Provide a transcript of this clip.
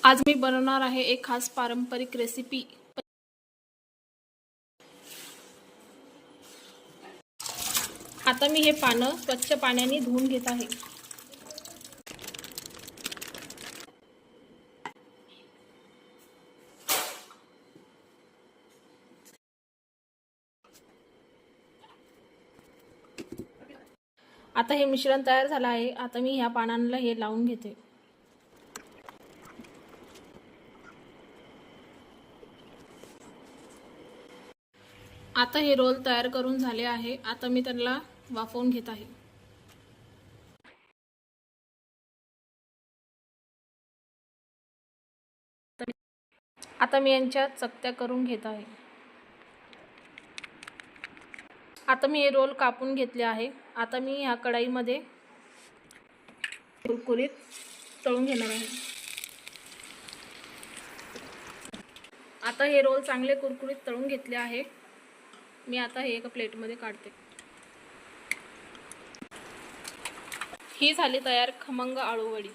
आज मी बनवणार आहे एक खास पारंपरिक रेसिपी। आता मी हे पानं स्वच्छ पाण्याने धुवून घेत आहे। आता हे मिश्रण तयार झालं आहे। आता मी ह्या पानांना हे लावून घेते। आता हे रोल तयार करून झाले आहे। आता मी त्यांना वाफवून घेत आहे। आता मी यांच्या चकत्या करून घेत आहे। आता मी हे रोल कापून घेतले आहे। आता मी ह्या कढईमध्ये कुरकुरीत तळून घेणार आहे। आता हे रोल चांगले कुरकुरीत तळून घेतले आहे। मी आता हे एका प्लेटमध्ये काढते। ही झाली तयार खमंग आळू वडी।